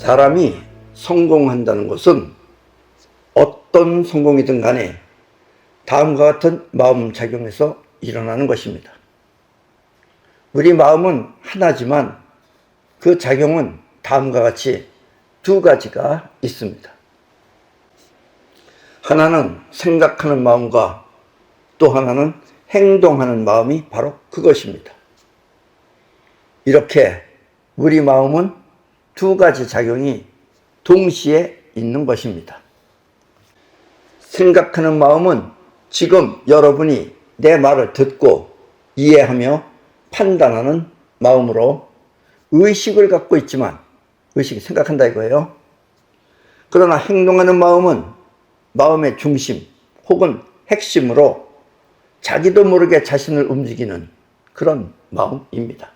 사람이 성공한다는 것은 어떤 성공이든 간에 다음과 같은 마음작용에서 일어나는 것입니다. 우리 마음은 하나지만 그 작용은 다음과 같이 두 가지가 있습니다. 하나는 생각하는 마음과 또 하나는 행동하는 마음이 바로 그것입니다. 이렇게 우리 마음은 두 가지 작용이 동시에 있는 것입니다. 생각하는 마음은 지금 여러분이 내 말을 듣고 이해하며 판단하는 마음으로 의식을 갖고 있지만, 의식이 생각한다 이거예요. 그러나 행동하는 마음은 마음의 중심 혹은 핵심으로 자기도 모르게 자신을 움직이는 그런 마음입니다.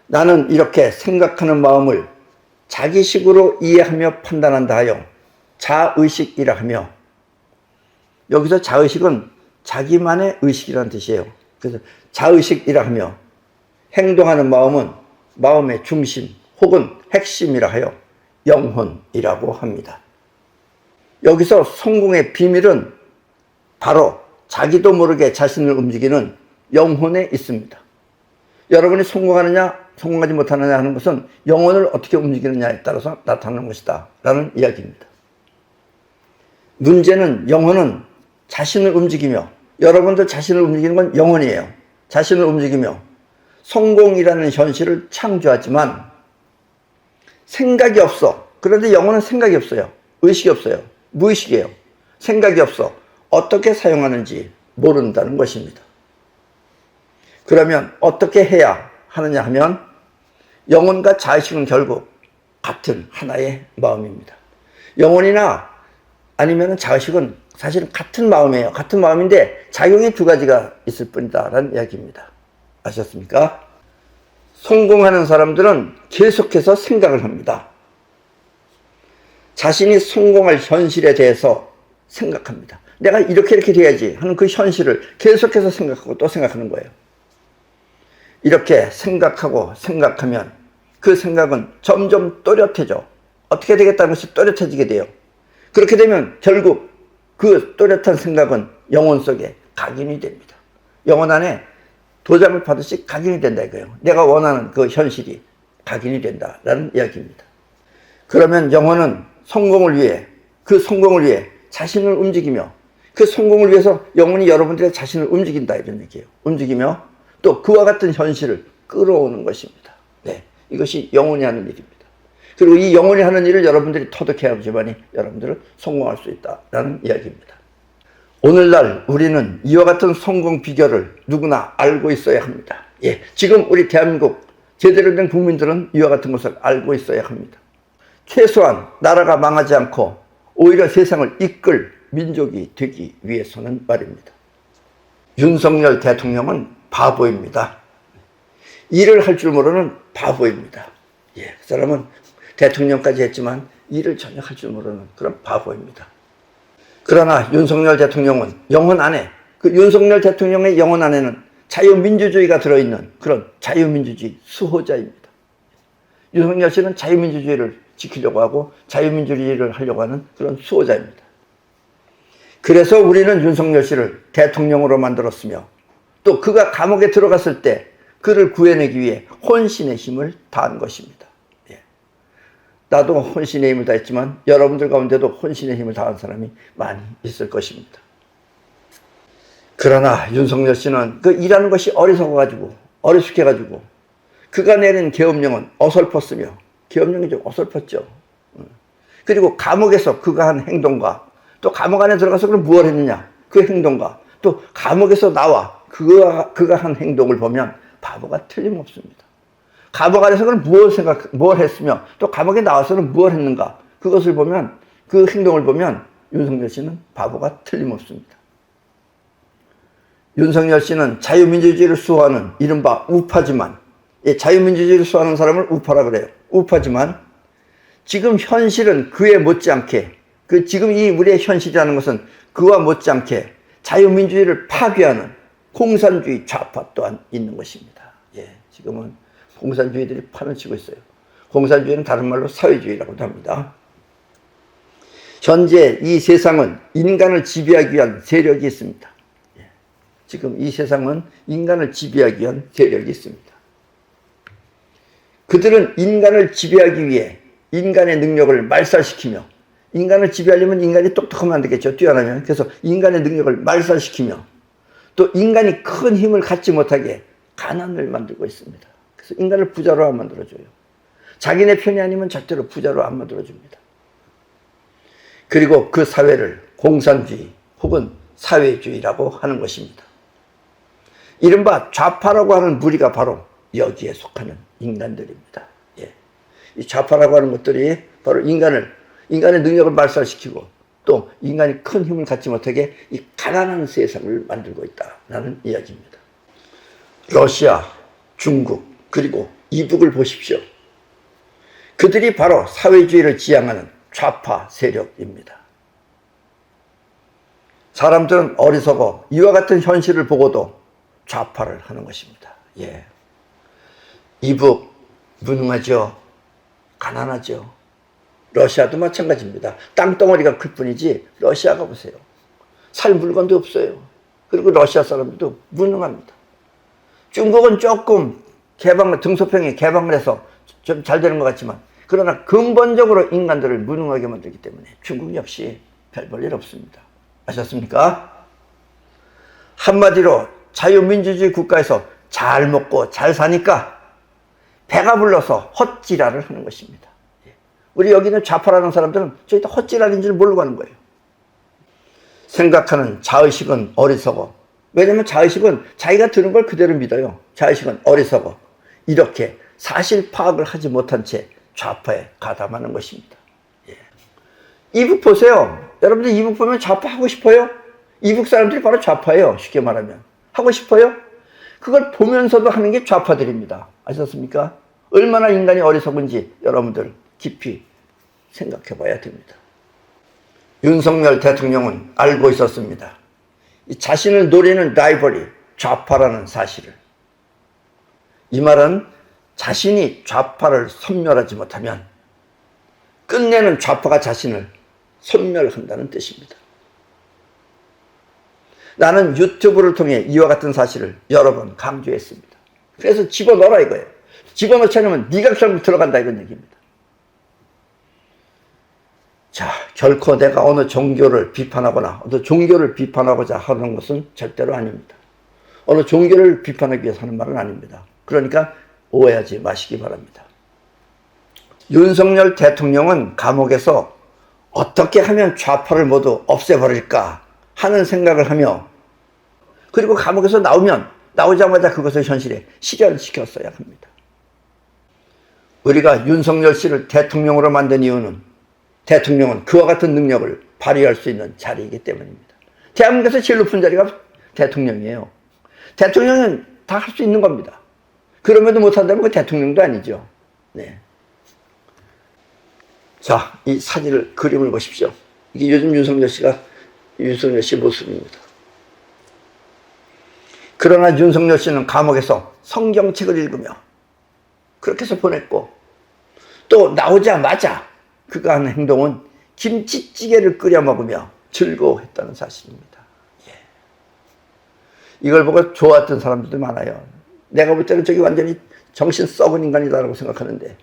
나는 이렇게 생각하는 마음을 자기식으로 이해하며 판단한다 하여 자의식이라 하며, 여기서 자의식은 자기만의 의식이라는 뜻이에요. 그래서 자의식이라 하며, 행동하는 마음은 마음의 중심 혹은 핵심이라 하여 영혼이라고 합니다. 여기서 성공의 비밀은 바로 자기도 모르게 자신을 움직이는 영혼에 있습니다. 여러분이 성공하느냐 성공하지 못하느냐 하는 것은 영혼을 어떻게 움직이느냐에 따라서 나타나는 것이다 라는 이야기입니다. 문제는 영혼은 자신을 움직이며, 여러분도 자신을 움직이는 건 영혼이에요. 자신을 움직이며 성공이라는 현실을 창조하지만 생각이 없어. 그런데 영혼은 생각이 없어요. 의식이 없어요. 무의식이에요. 생각이 없어. 어떻게 사용하는지 모른다는 것입니다. 그러면 어떻게 해야 하느냐 하면, 영혼과 자의식은 결국 같은 하나의 마음입니다. 영혼이나 아니면 자의식은 사실은 같은 마음이에요. 같은 마음인데 작용이 두 가지가 있을 뿐이다 라는 이야기입니다. 아셨습니까? 성공하는 사람들은 계속해서 생각을 합니다. 자신이 성공할 현실에 대해서 생각합니다. 내가 이렇게 돼야지 하는 그 현실을 계속해서 생각하고 또 생각하는 거예요. 이렇게 생각하고 생각하면 그 생각은 점점 또렷해져. 어떻게 되겠다는 것이 또렷해지게 돼요. 그렇게 되면 결국 그 또렷한 생각은 영혼 속에 각인이 됩니다. 영혼 안에 도장을 받듯이 각인이 된다 이거예요. 내가 원하는 그 현실이 각인이 된다라는 이야기입니다. 그러면 영혼은 성공을 위해, 그 성공을 위해 자신을 움직이며, 그 성공을 위해서 영혼이 여러분들의 자신을 움직인다 이런 얘기예요. 움직이며 또 그와 같은 현실을 끌어오는 것입니다. 네, 이것이 영혼이 하는 일입니다. 그리고 이 영혼이 하는 일을 여러분들이 터득해야지만이 여러분들은 성공할 수 있다라는 이야기입니다. 오늘날 우리는 이와 같은 성공 비결을 누구나 알고 있어야 합니다. 예, 지금 우리 대한민국 제대로 된 국민들은 이와 같은 것을 알고 있어야 합니다. 최소한 나라가 망하지 않고 오히려 세상을 이끌 민족이 되기 위해서는 말입니다. 윤석열 대통령은 바보입니다. 일을 할 줄 모르는 바보입니다. 예, 그 사람은 대통령까지 했지만 일을 전혀 할 줄 모르는 그런 바보입니다. 그러나 윤석열 대통령은 영혼 안에, 그 윤석열 대통령의 영혼 안에는 자유민주주의가 들어있는 그런 자유민주주의 수호자입니다. 윤석열 씨는 자유민주주의를 지키려고 하고 자유민주주의를 하려고 하는 그런 수호자입니다. 그래서 우리는 윤석열 씨를 대통령으로 만들었으며, 또 그가 감옥에 들어갔을 때 그를 구해내기 위해 혼신의 힘을 다한 것입니다. 예. 나도 혼신의 힘을 다했지만 여러분들 가운데도 혼신의 힘을 다한 사람이 많이 있을 것입니다. 그러나 윤석열 씨는 그 일하는 것이 어리석어가지고, 어리숙해가지고, 그가 내린 계엄령은 어설펐으며, 계엄령이 좀 어설펐죠. 그리고 감옥에서 그가 한 행동과, 또 감옥 안에 들어가서 그럼 무엇을 했느냐, 그 행동과, 또 감옥에서 나와 그가 한 행동을 보면 바보가 틀림없습니다. 감옥 안에서 그럼 무엇 했으며, 또 감옥에 나와서는 무엇 했는가, 그것을 보면, 그 행동을 보면 윤석열 씨는 바보가 틀림없습니다. 윤석열 씨는 자유민주주의를 수호하는 이른바 우파지만, 자유민주주의를 수호하는 사람을 우파라 그래요. 우파지만 지금 현실은 그에 못지않게, 지금 이 우리의 현실이라는 것은 그와 못지않게 자유민주주의를 파괴하는 공산주의 좌파 또한 있는 것입니다. 예, 지금은 공산주의들이 판을 치고 있어요. 공산주의는 다른 말로 사회주의라고도 합니다. 현재 이 세상은 인간을 지배하기 위한 세력이 있습니다. 지금 이 세상은 인간을 지배하기 위한 세력이 있습니다. 그들은 인간을 지배하기 위해 인간의 능력을 말살시키며, 인간을 지배하려면 인간이 똑똑하면 안 되겠죠. 뛰어나면. 그래서 인간의 능력을 말살시키며 또 인간이 큰 힘을 갖지 못하게 가난을 만들고 있습니다. 그래서 인간을 부자로 안 만들어줘요. 자기네 편이 아니면 절대로 부자로 안 만들어줍니다. 그리고 그 사회를 공산주의 혹은 사회주의라고 하는 것입니다. 이른바 좌파라고 하는 무리가 바로 여기에 속하는 인간들입니다. 예. 이 좌파라고 하는 것들이 바로 인간의 능력을 말살시키고 또 인간이 큰 힘을 갖지 못하게 이 가난한 세상을 만들고 있다라는 이야기입니다. 러시아, 중국, 그리고 이북을 보십시오. 그들이 바로 사회주의를 지향하는 좌파 세력입니다. 사람들은 어리석어 이와 같은 현실을 보고도 좌파를 하는 것입니다. 예. 이북 무능하죠. 가난하죠. 러시아도 마찬가지입니다. 땅덩어리가 클 뿐이지 러시아가 보세요. 살 물건도 없어요. 그리고 러시아 사람들도 무능합니다. 중국은 조금 등소평이 개방을 해서 좀 잘 되는 것 같지만, 그러나 근본적으로 인간들을 무능하게 만들기 때문에 중국 역시 별 볼 일 없습니다. 아셨습니까? 한마디로 자유민주주의 국가에서 잘 먹고 잘 사니까 배가 불러서 헛지랄을 하는 것입니다. 우리 여기는 좌파라는 사람들은 저기다 헛지랄인 줄 모르고 하는 거예요. 생각하는 자의식은 어리석어. 왜냐하면 자의식은 자기가 들은 걸 그대로 믿어요. 자의식은 어리석어. 이렇게 사실 파악을 하지 못한 채 좌파에 가담하는 것입니다. 예. 이북 보세요. 여러분들 이북 보면 좌파 하고 싶어요? 이북 사람들이 바로 좌파예요. 쉽게 말하면. 하고 싶어요? 그걸 보면서도 하는 게 좌파들입니다. 아셨습니까? 얼마나 인간이 어리석은지 여러분들 깊이 생각해 봐야 됩니다. 윤석열 대통령은 알고 있었습니다. 자신을 노리는 라이벌이 좌파라는 사실을. 이 말은 자신이 좌파를 섬멸하지 못하면 끝내는 좌파가 자신을 섬멸한다는 뜻입니다. 나는 유튜브를 통해 이와 같은 사실을 여러 번 강조했습니다. 그래서 집어넣어라 이거예요. 집어넣지 않으면 네가 결국 들어간다 이런 얘기입니다. 자, 결코 내가 어느 종교를 비판하거나 어느 종교를 비판하고자 하는 것은 절대로 아닙니다. 어느 종교를 비판하기 위해서 하는 말은 아닙니다. 그러니까 오해하지 마시기 바랍니다. 윤석열 대통령은 감옥에서 어떻게 하면 좌파를 모두 없애버릴까 하는 생각을 하며, 그리고 감옥에서 나오자마자 그것을 현실에 실현시켰어야 합니다. 우리가 윤석열 씨를 대통령으로 만든 이유는 대통령은 그와 같은 능력을 발휘할 수 있는 자리이기 때문입니다. 대한민국에서 제일 높은 자리가 대통령이에요. 대통령은 다 할 수 있는 겁니다. 그럼에도 못한다면 그 대통령도 아니죠. 네. 자, 이 사진을, 그림을 보십시오. 이게 요즘 윤석열 씨 모습입니다. 그러나 윤석열 씨는 감옥에서 성경책을 읽으며 그렇게 해서 보냈고, 또 나오자마자 그가 하는 행동은 김치찌개를 끓여 먹으며 즐거워했다는 사실입니다. 예. 이걸 보고 좋아했던 사람들도 많아요. 내가 볼 때는 저기 완전히 정신 썩은 인간이다라고 생각하는데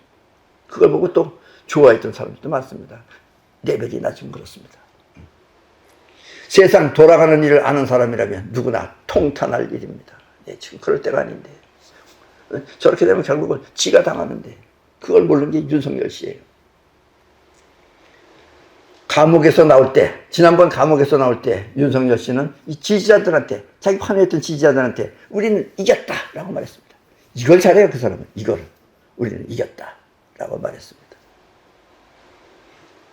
그걸 보고 또 좋아했던 사람들도 많습니다. 레벨이나 좀 그렇습니다. 세상 돌아가는 일을 아는 사람이라면 누구나 통탄할 일입니다. 예, 지금 그럴 때가 아닌데 저렇게 되면 결국은 지가 당하는데 그걸 모르는 게 윤석열 씨예요. 감옥에서 나올 때, 지난번 감옥에서 나올 때 윤석열 씨는 이 지지자들한테, 자기 판매했던 지지자들한테 우리는 이겼다라고 말했습니다. 이걸 잘해요, 그 사람은. 이거를. 우리는 이겼다라고 말했습니다.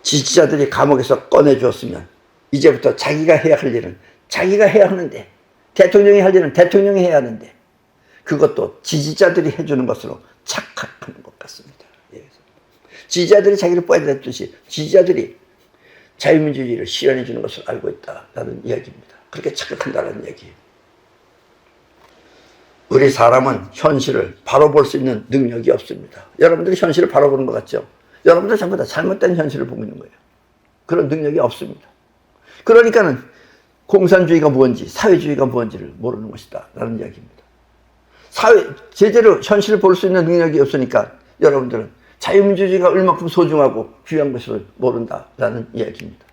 지지자들이 감옥에서 꺼내주었으면 이제부터 자기가 해야 할 일은 자기가 해야 하는데, 대통령이 할 일은 대통령이 해야 하는데, 그것도 지지자들이 해주는 것으로 착각하는 것 같습니다. 지지자들이 자기를 뽑아냈듯이 지지자들이 자유민주주의를 실현해 주는 것을 알고 있다라는 이야기입니다. 그렇게 착각한다는 얘기예요. 우리 사람은 현실을 바로 볼 수 있는 능력이 없습니다. 여러분들이 현실을 바로 보는 것 같죠? 여러분들 전부 다 잘못된 현실을 보고 있는 거예요. 그런 능력이 없습니다. 그러니까는 공산주의가 뭔지 사회주의가 뭔지를 모르는 것이다 라는 이야기입니다. 제대로 현실을 볼 수 있는 능력이 없으니까 여러분들은 자유민주주의가 얼마큼 소중하고 귀한 것을 모른다라는 이야기입니다.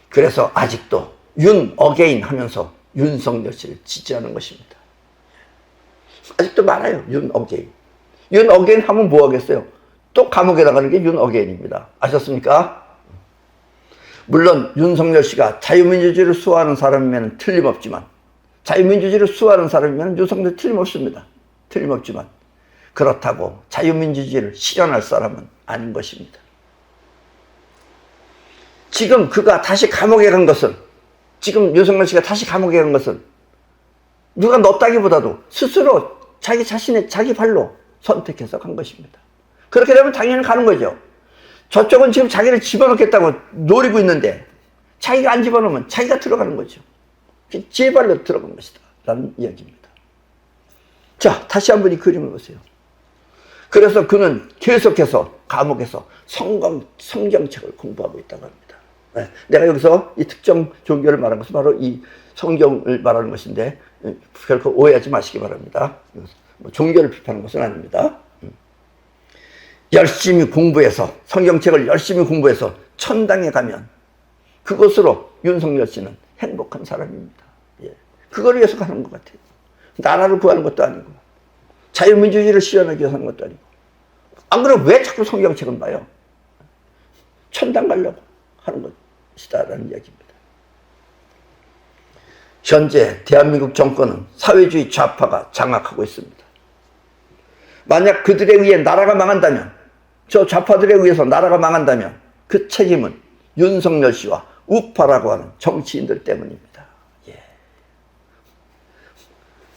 그래서 아직도 윤 어게인 하면서 윤석열 씨를 지지하는 것입니다. 아직도 많아요. 윤 어게인. 윤 어게인 하면 뭐 하겠어요? 또 감옥에 나가는 게 윤 어게인입니다. 아셨습니까? 물론 윤석열 씨가 자유민주주의를 수호하는 사람이면 틀림없지만 자유민주주의를 수호하는 사람이면 윤석열 틀림없습니다. 틀림없지만 그렇다고 자유민주주의를 실현할 사람은 아닌 것입니다. 지금 그가 다시 감옥에 간 것은 지금 윤석열 씨가 다시 감옥에 간 것은 누가 넣었다기보다도 스스로 자기 자신의 자기 발로 선택해서 간 것입니다. 그렇게 되면 당연히 가는 거죠. 저쪽은 지금 자기를 집어넣겠다고 노리고 있는데 자기가 안 집어넣으면 자기가 들어가는 거죠. 제 발로 들어간 것이다 라는 이야기입니다. 자, 다시 한번 이 그림을 보세요. 그래서 그는 계속해서 감옥에서 성경책을 공부하고 있다고 합니다. 네, 내가 여기서 이 특정 종교를 말한 것은 바로 이 성경을 말하는 것인데 결코 오해하지 마시기 바랍니다. 종교를 비판하는 것은 아닙니다. 열심히 공부해서 성경책을 열심히 공부해서 천당에 가면 그것으로 윤석열 씨는 행복한 사람입니다. 예. 그걸 위해서 가는 것 같아요. 나라를 구하는 것도 아니고 자유민주주의를 실현하기 위해서 하는 것도 아니고 안 그러면 왜 자꾸 성경책을 봐요? 천당 가려고 하는 것이다라는 이야기입니다. 현재 대한민국 정권은 사회주의 좌파가 장악하고 있습니다. 만약 그들에 의해 나라가 망한다면 저 좌파들에 의해서 나라가 망한다면 그 책임은 윤석열 씨와 우파라고 하는 정치인들 때문입니다. 예.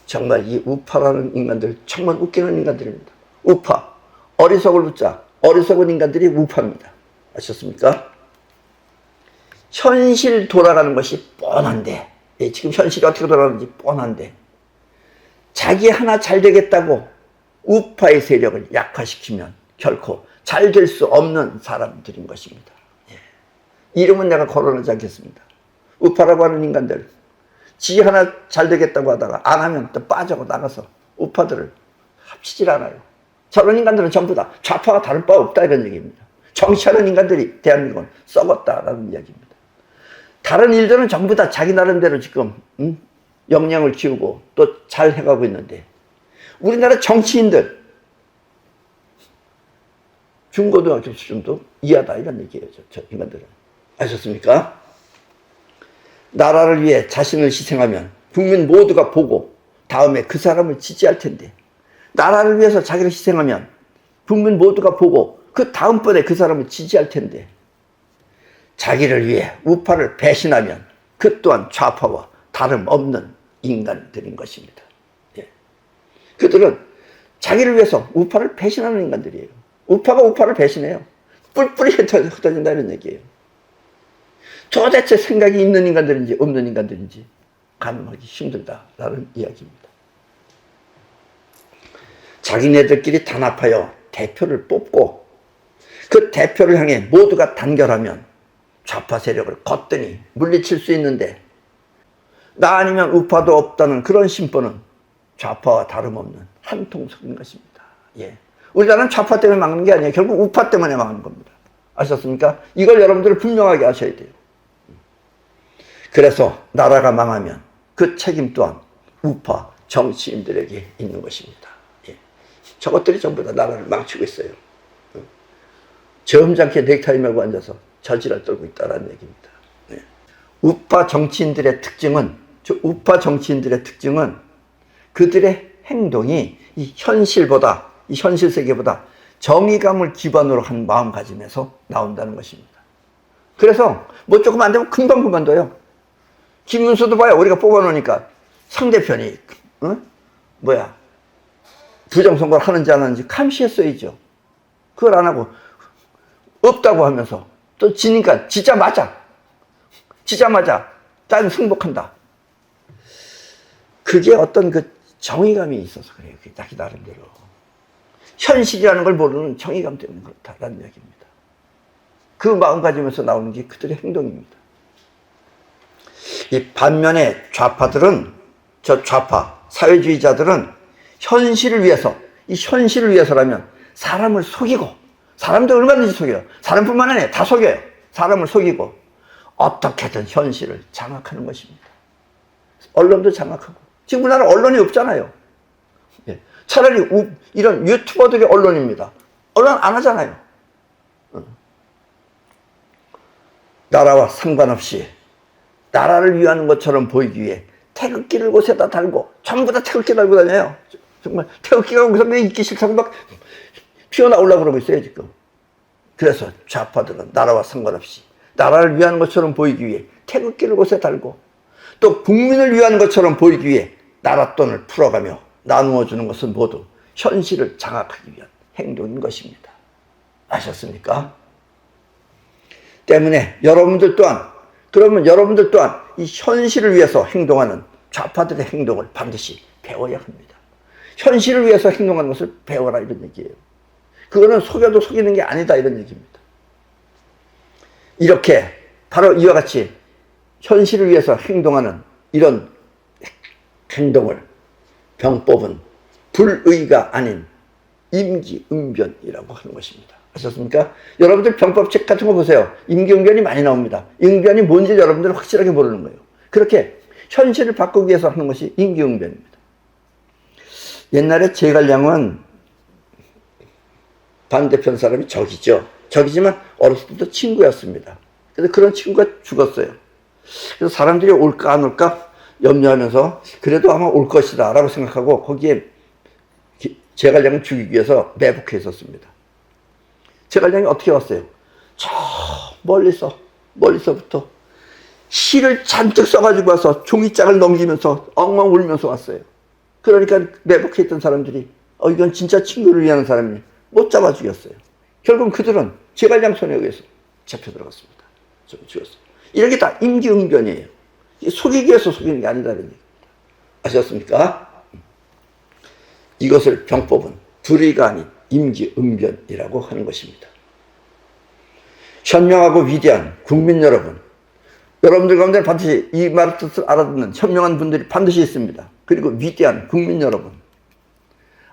정말 이 우파라는 인간들 정말 웃기는 인간들입니다. 우파, 어리석을 웃자 어리석은 인간들이 우파입니다. 아셨습니까? 현실 돌아가는 것이 뻔한데 예, 지금 현실이 어떻게 돌아가는지 뻔한데 자기 하나 잘 되겠다고 우파의 세력을 약화시키면 결코 잘 될 수 없는 사람들인 것입니다. 예. 이름은 내가 거론하지 않겠습니다. 우파라고 하는 인간들 지 하나 잘 되겠다고 하다가 안 하면 또 빠져고 나가서 우파들을 합치질 않아요. 저런 인간들은 전부 다 좌파가 다를 바 없다 이런 얘기입니다. 정치하는 인간들이 대한민국은 썩었다라는 이야기입니다. 다른 일들은 전부 다 자기 나름대로 지금 역량을 키우고 또 잘 해가고 있는데 우리나라 정치인들 중고등학교 수준도 이하다 이런 얘기예요. 저 인간들은. 아셨습니까? 나라를 위해 자신을 희생하면 국민 모두가 보고 다음에 그 사람을 지지할 텐데 나라를 위해서 자기를 희생하면 국민 모두가 보고 그 다음번에 그 사람을 지지할 텐데 자기를 위해 우파를 배신하면 그 또한 좌파와 다름없는 인간들인 것입니다. 예. 그들은 자기를 위해서 우파를 배신하는 인간들이에요. 우파가 우파를 배신해요. 뿔뿔이 흩어진다는 얘기예요. 도대체 생각이 있는 인간들인지 없는 인간들인지 가늠하기 힘들다라는 이야기입니다. 자기네들끼리 단합하여 대표를 뽑고 그 대표를 향해 모두가 단결하면 좌파 세력을 거뜬히 물리칠 수 있는데 나 아니면 우파도 없다는 그런 심보는 좌파와 다름없는 한통속인 것입니다. 예. 우리나라는 좌파 때문에 막는 게 아니에요. 결국 우파 때문에 막는 겁니다. 아셨습니까? 이걸 여러분들은 분명하게 아셔야 돼요. 그래서 나라가 망하면 그 책임 또한 우파 정치인들에게 있는 것입니다. 예. 저것들이 전부 다 나라를 망치고 있어요. 점잖게 넥타이 메고 앉아서 저지랄 떨고 있다는 얘기입니다. 예. 우파 정치인들의 특징은 그들의 행동이 이 현실 세계보다 정의감을 기반으로 한 마음가짐에서 나온다는 것입니다. 그래서 뭐 조금 안 되면 금방 그만둬요. 김문수도 봐요. 우리가 뽑아놓으니까 상대편이 부정선거를 하는지 안 하는지 감시했어야죠. 그걸 안 하고 없다고 하면서 또 지니까 지자마자 딴 승복한다. 그게 어떤 그 정의감이 있어서 그래요. 그게 자기 나름대로. 현실이라는 걸 모르는 정의감 때문에 그렇다라는 이야기입니다. 그 마음가짐에서 나오는 게 그들의 행동입니다. 이 반면에 좌파들은, 저 좌파, 사회주의자들은 현실을 위해서, 이 현실을 위해서라면 사람을 속이고, 사람도 얼마든지 속여요. 사람뿐만 아니라 다 속여요. 사람을 속이고 어떻게든 현실을 장악하는 것입니다. 언론도 장악하고. 지금 우리나라 언론이 없잖아요. 예. 차라리 이런 유튜버들이 언론입니다. 언론 안 하잖아요. 나라와 상관없이 나라를 위하는 것처럼 보이기 위해 태극기를 곳에다 달고, 전부 다 태극기 달고 다녀요. 정말 태극기가 그냥 있기 싫다고 막 튀어나오려고 그러고 있어요, 지금. 그래서 좌파들은 나라와 상관없이 나라를 위하는 것처럼 보이기 위해 태극기를 곳에 달고, 또 국민을 위하는 것처럼 보이기 위해 나랏돈을 풀어가며 나누어 주는 것은 모두 현실을 장악하기 위한 행동인 것입니다. 아셨습니까? 때문에 여러분들 또한, 그러면 여러분들 또한 이 현실을 위해서 행동하는 좌파들의 행동을 반드시 배워야 합니다. 현실을 위해서 행동하는 것을 배워라, 이런 얘기예요. 그거는 속여도 속이는 게 아니다, 이런 얘기입니다. 이렇게 바로 이와 같이 현실을 위해서 행동하는 이런 행동을 병법은 불의가 아닌 임기응변이라고 하는 것입니다. 아셨습니까? 여러분들 병법책 같은 거 보세요. 임기응변이 많이 나옵니다. 응변이 뭔지 여러분들 확실하게 모르는 거예요. 그렇게 현실을 바꾸기 위해서 하는 것이 임기응변입니다. 옛날에 제갈량은 반대편 사람이 적이죠. 적이지만 어렸을 때도 친구였습니다. 그래서 그런 친구가 죽었어요. 그래서 사람들이 올까 안 올까 염려하면서 그래도 아마 올 것이다 라고 생각하고 거기에 제갈량을 죽이기 위해서 매복해 있었습니다. 제갈량이 어떻게 왔어요? 저 멀리서부터 실을 잔뜩 써가지고 와서 종이장을 넘기면서 엉엉 울면서 왔어요. 그러니까 매복해 있던 사람들이 이건 진짜 친구를 위하는 사람이니 못 잡아 죽였어요. 결국 그들은 제갈량 손에 의해서 잡혀 들어갔습니다. 죽였어요. 이런 게 다 임기응변이에요. 속이기 위해서 속이는 게 아니다는 얘기입니다. 아셨습니까? 이것을 병법은 불의가 아닌 임기응변이라고 하는 것입니다. 현명하고 위대한 국민 여러분, 여러분들 가운데 반드시 이 말의 뜻을 알아듣는 현명한 분들이 반드시 있습니다. 그리고 위대한 국민 여러분,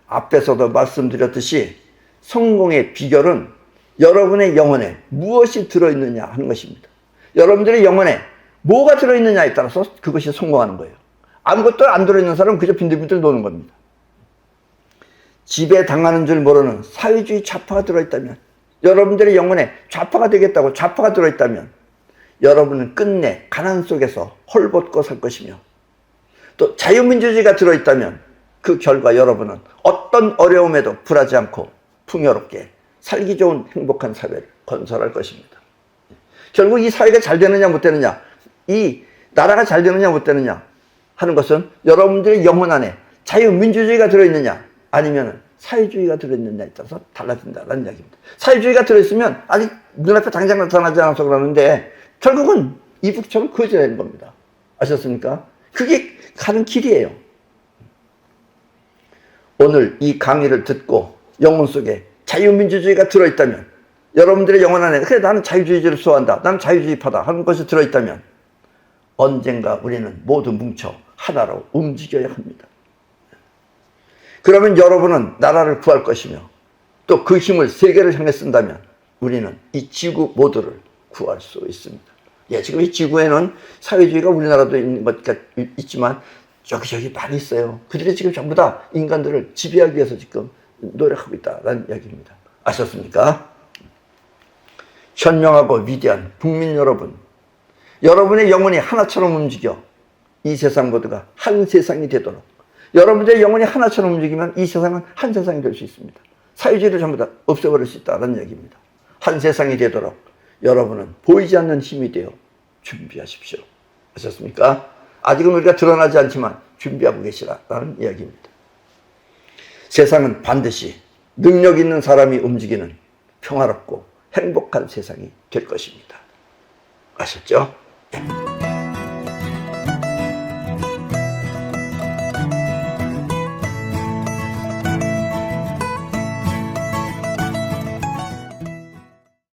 앞에서도 말씀드렸듯이 성공의 비결은 여러분의 영혼에 무엇이 들어있느냐 하는 것입니다. 여러분들의 영혼에 뭐가 들어있느냐에 따라서 그것이 성공하는 거예요. 아무것도 안 들어있는 사람은 그저 빈들빈들 노는 겁니다. 지배당하는 줄 모르는 사회주의 좌파가 들어있다면, 여러분들의 영혼에 좌파가 되겠다고 좌파가 들어있다면 여러분은 끝내 가난 속에서 헐벗고 살 것이며, 또 자유민주주의가 들어있다면 그 결과 여러분은 어떤 어려움에도 굴하지 않고 풍요롭게 살기 좋은 행복한 사회를 건설할 것입니다. 결국 이 사회가 잘 되느냐 못 되느냐, 이 나라가 잘 되느냐 못 되느냐 하는 것은 여러분들의 영혼 안에 자유민주주의가 들어있느냐 아니면 사회주의가 들어있느냐에 따라서 달라진다는 이야기입니다. 사회주의가 들어있으면 아직 눈앞에 당장 나타나지 않아서 그러는데 결국은 이북처럼 거지되는 겁니다. 아셨습니까? 그게 가는 길이에요. 오늘 이 강의를 듣고 영혼 속에 자유민주주의가 들어있다면, 여러분들의 영혼 안에 그래 나는 자유주의를 수호한다, 나는 자유주의파다 하는 것이 들어있다면 언젠가 우리는 모두 뭉쳐 하나로 움직여야 합니다. 그러면 여러분은 나라를 구할 것이며 또 그 힘을 세계를 향해 쓴다면 우리는 이 지구 모두를 구할 수 있습니다. 예, 지금 이 지구에는 사회주의가 우리나라도 있는 것 있지만 여기저기 많이 있어요. 그들이 지금 전부 다 인간들을 지배하기 위해서 지금 노력하고 있다는 이야기입니다. 아셨습니까? 현명하고 위대한 국민 여러분, 여러분의 영혼이 하나처럼 움직여 이 세상 모두가 한 세상이 되도록, 여러분들의 영혼이 하나처럼 움직이면 이 세상은 한 세상이 될 수 있습니다. 사회주의를 전부 다 없애버릴 수 있다는 얘기입니다. 한 세상이 되도록 여러분은 보이지 않는 힘이 되어 준비하십시오. 아셨습니까? 아직은 우리가 드러나지 않지만 준비하고 계시라는 이야기입니다. 세상은 반드시 능력 있는 사람이 움직이는 평화롭고 행복한 세상이 될 것입니다. 아셨죠? 네.